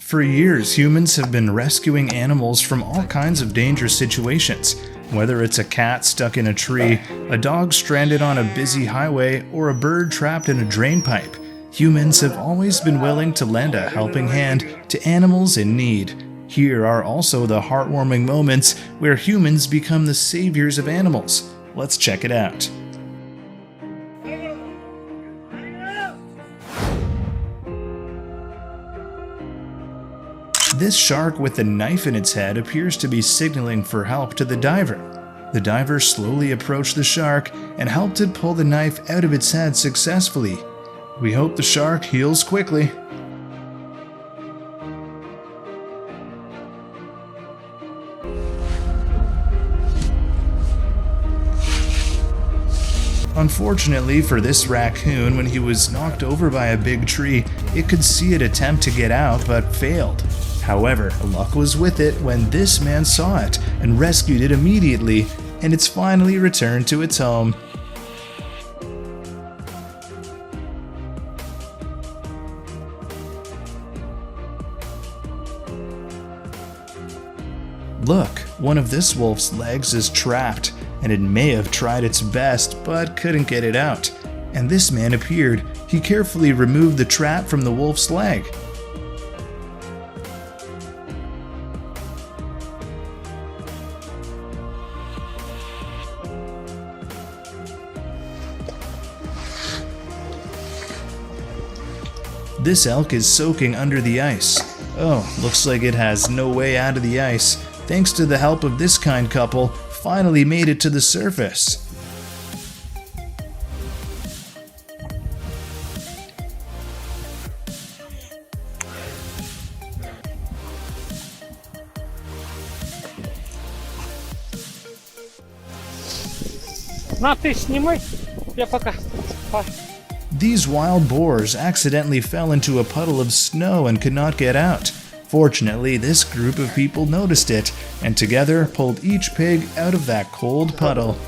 For years, humans have been rescuing animals from all kinds of dangerous situations. Whether it's a cat stuck in a tree, a dog stranded on a busy highway, or a bird trapped in a drain pipe, humans have always been willing to lend a helping hand to animals in need. Here are also the heartwarming moments where humans become the saviors of animals. Let's check it out. This shark with a knife in its head appears to be signaling for help to the diver. The diver slowly approached the shark and helped it pull the knife out of its head successfully. We hope the shark heals quickly. Unfortunately for this raccoon, when he was knocked over by a big tree, it could see it attempt to get out but failed. However, luck was with it when this man saw it and rescued it immediately, and it's finally returned to its home. Look, one of this wolf's legs is trapped, and it may have tried its best but couldn't get it out. And this man appeared. He carefully removed the trap from the wolf's leg. This elk is soaking under the ice. Oh, looks like it has no way out of the ice. Thanks to the help of this kind couple, finally made it to the surface. На, ты снимай, я пока. These wild boars accidentally fell into a puddle of snow and could not get out. Fortunately, this group of people noticed it, and together pulled each pig out of that cold puddle.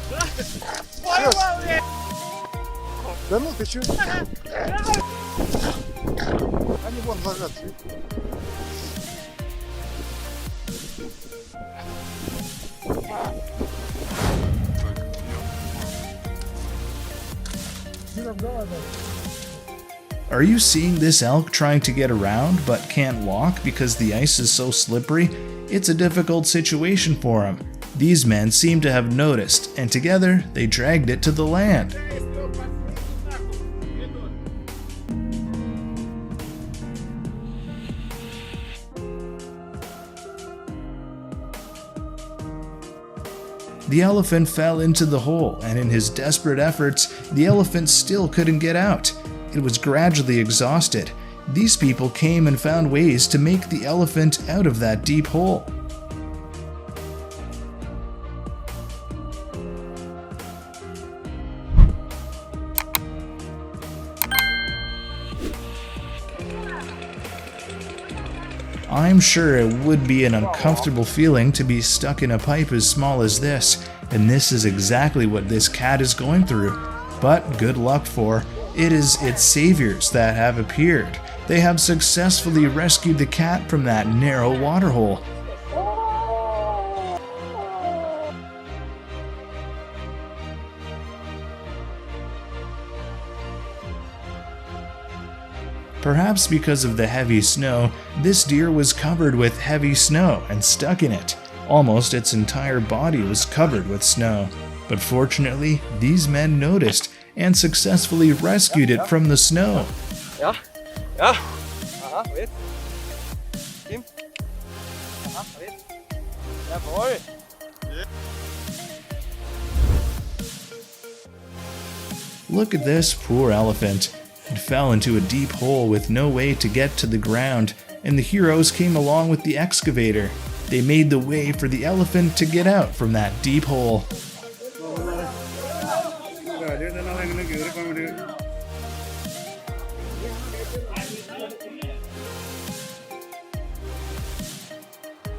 Are you seeing this elk trying to get around but can't walk because the ice is so slippery? It's a difficult situation for him. These men seem to have noticed, and together they dragged it to the land. The elephant fell into the hole, and in his desperate efforts, the elephant still couldn't get out. It was gradually exhausted. These people came and found ways to make the elephant out of that deep hole. I'm sure it would be an uncomfortable feeling to be stuck in a pipe as small as this, and this is exactly what this cat is going through. But good luck for it is its saviors that have appeared. They have successfully rescued the cat from that narrow waterhole. Perhaps because of the heavy snow, this deer was covered with heavy snow and stuck in it. Almost its entire body was covered with snow. But fortunately, these men noticed and successfully rescued it from the snow. Ja, ja. Aha, vet. Kim. Aha, vet. Jawohl. Look at this poor elephant. It fell into a deep hole with no way to get to the ground, and the heroes came along with the excavator. They made the way for the elephant to get out from that deep hole.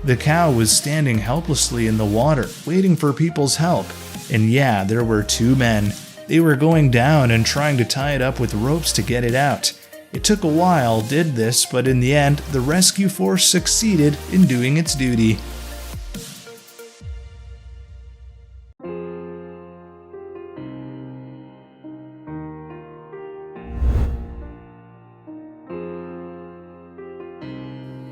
The cow was standing helplessly in the water, waiting for people's help. And yeah, there were two men. They were going down and trying to tie it up with ropes to get it out. It took a while, did this, but in the end, the rescue force succeeded in doing its duty.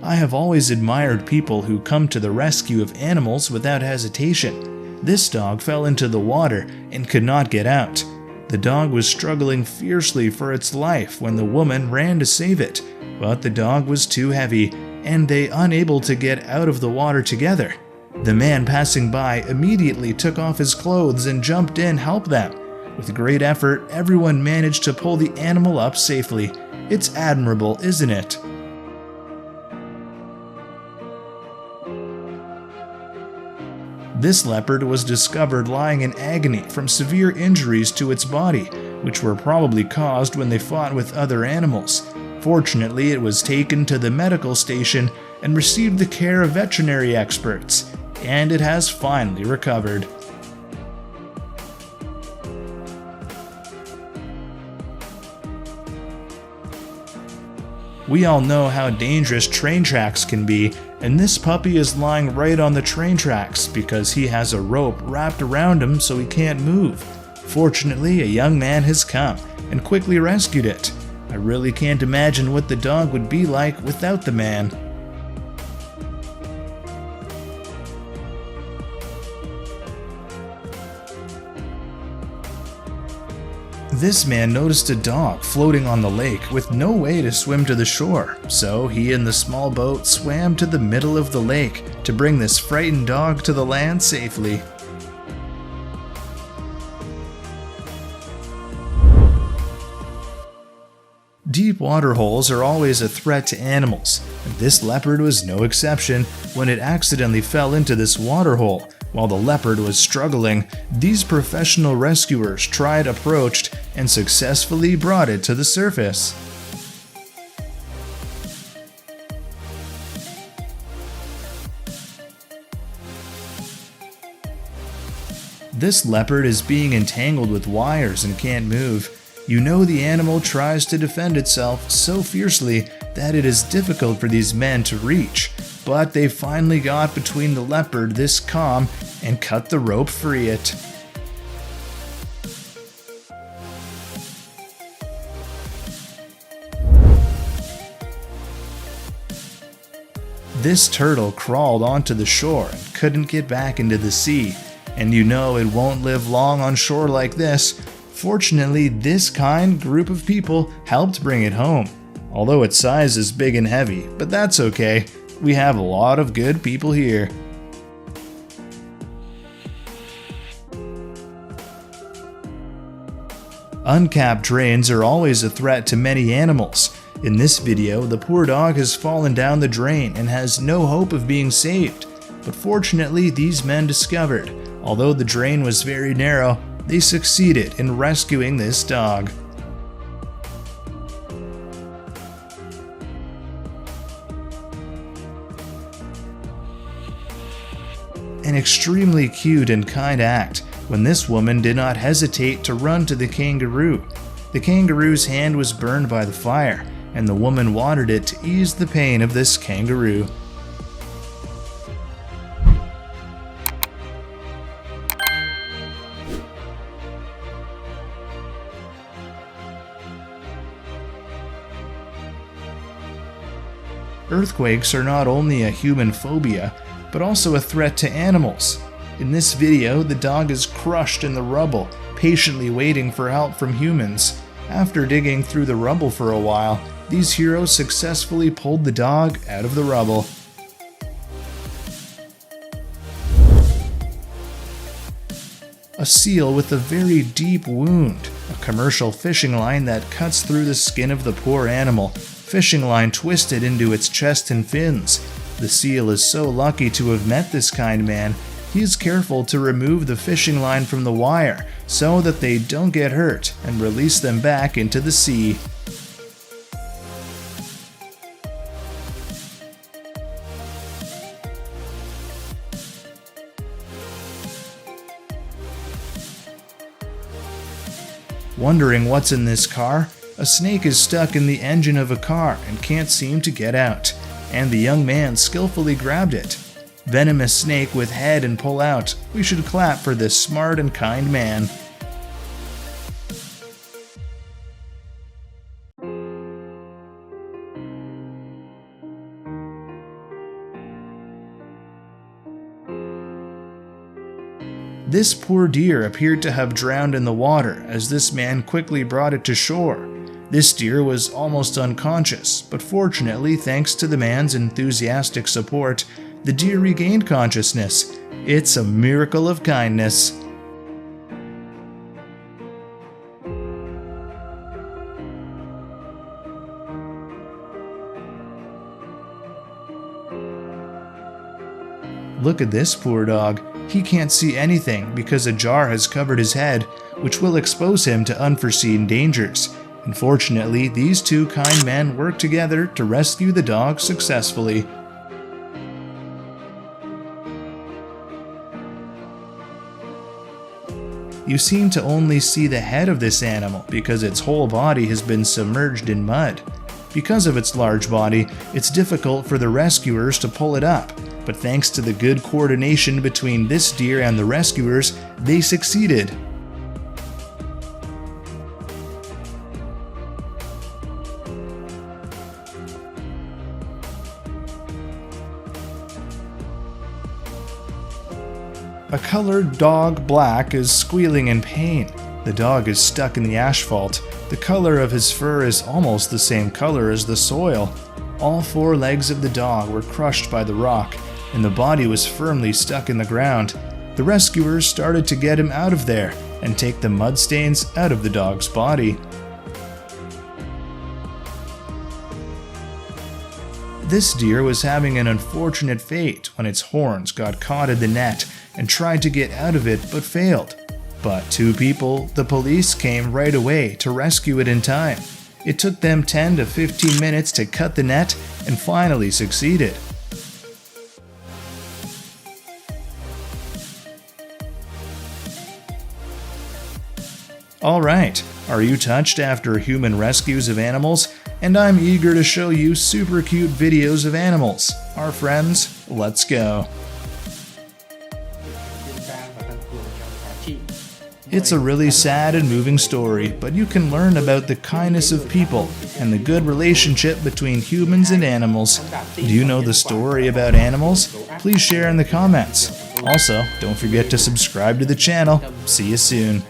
I have always admired people who come to the rescue of animals without hesitation. This dog fell into the water and could not get out. The dog was struggling fiercely for its life when the woman ran to save it, but the dog was too heavy, and they unable to get out of the water together. The man passing by immediately took off his clothes and jumped in to help them. With great effort, everyone managed to pull the animal up safely. It's admirable, isn't it? This leopard was discovered lying in agony from severe injuries to its body, which were probably caused when they fought with other animals. Fortunately, it was taken to the medical station and received the care of veterinary experts, and it has finally recovered. We all know how dangerous train tracks can be, and this puppy is lying right on the train tracks because he has a rope wrapped around him so he can't move. Fortunately, a young man has come and quickly rescued it. I really can't imagine what the dog would be like without the man. This man noticed a dog floating on the lake with no way to swim to the shore, so he and the small boat swam to the middle of the lake to bring this frightened dog to the land safely. Deep water holes are always a threat to animals, and this leopard was no exception when it accidentally fell into this water hole. While the leopard was struggling, these professional rescuers approached and successfully brought it to the surface. This leopard is being entangled with wires and can't move. You know the animal tries to defend itself so fiercely that it is difficult for these men to reach, but they finally got between the leopard this calm and cut the rope free it. This turtle crawled onto the shore and couldn't get back into the sea, and you know it won't live long on shore like this. Fortunately, this kind group of people helped bring it home, although its size is big and heavy, but that's okay. We have a lot of good people here. Uncapped drains are always a threat to many animals. In this video, the poor dog has fallen down the drain and has no hope of being saved. But fortunately, these men discovered, although the drain was very narrow, they succeeded in rescuing this dog. An extremely cute and kind act when this woman did not hesitate to run to the kangaroo. The kangaroo's hand was burned by the fire, and the woman watered it to ease the pain of this kangaroo. Earthquakes are not only a human phobia, but also a threat to animals. In this video, the dog is crushed in the rubble, patiently waiting for help from humans. After digging through the rubble for a while, these heroes successfully pulled the dog out of the rubble. A seal with a very deep wound, a commercial fishing line that cuts through the skin of the poor animal. Fishing line twisted into its chest and fins. The seal is so lucky to have met this kind man. He is careful to remove the fishing line from the wire so that they don't get hurt and release them back into the sea. Wondering what's in this car? A snake is stuck in the engine of a car and can't seem to get out, and the young man skillfully grabbed it. Venomous snake with head and pull out. We should clap for this smart and kind man. This poor deer appeared to have drowned in the water as this man quickly brought it to shore. This deer was almost unconscious, but fortunately, thanks to the man's enthusiastic support, the deer regained consciousness. It's a miracle of kindness. Look at this poor dog. He can't see anything because a jar has covered his head, which will expose him to unforeseen dangers. Unfortunately, these two kind men work together to rescue the dog successfully. You seem to only see the head of this animal because its whole body has been submerged in mud. Because of its large body, it's difficult for the rescuers to pull it up, but thanks to the good coordination between this deer and the rescuers, they succeeded. A colored dog, black, is squealing in pain. The dog is stuck in the asphalt. The color of his fur is almost the same color as the soil. All four legs of the dog were crushed by the rock, and the body was firmly stuck in the ground. The rescuers started to get him out of there and take the mud stains out of the dog's body. This deer was having an unfortunate fate when its horns got caught in the net and tried to get out of it but failed. But two people, the police, came right away to rescue it in time. It took them 10 to 15 minutes to cut the net and finally succeeded. Alright, are you touched after human rescues of animals? And I'm eager to show you super cute videos of animals. Our friends, let's go. It's a really sad and moving story, but you can learn about the kindness of people and the good relationship between humans and animals. Do you know the story about animals? Please share in the comments. Also, don't forget to subscribe to the channel. See you soon.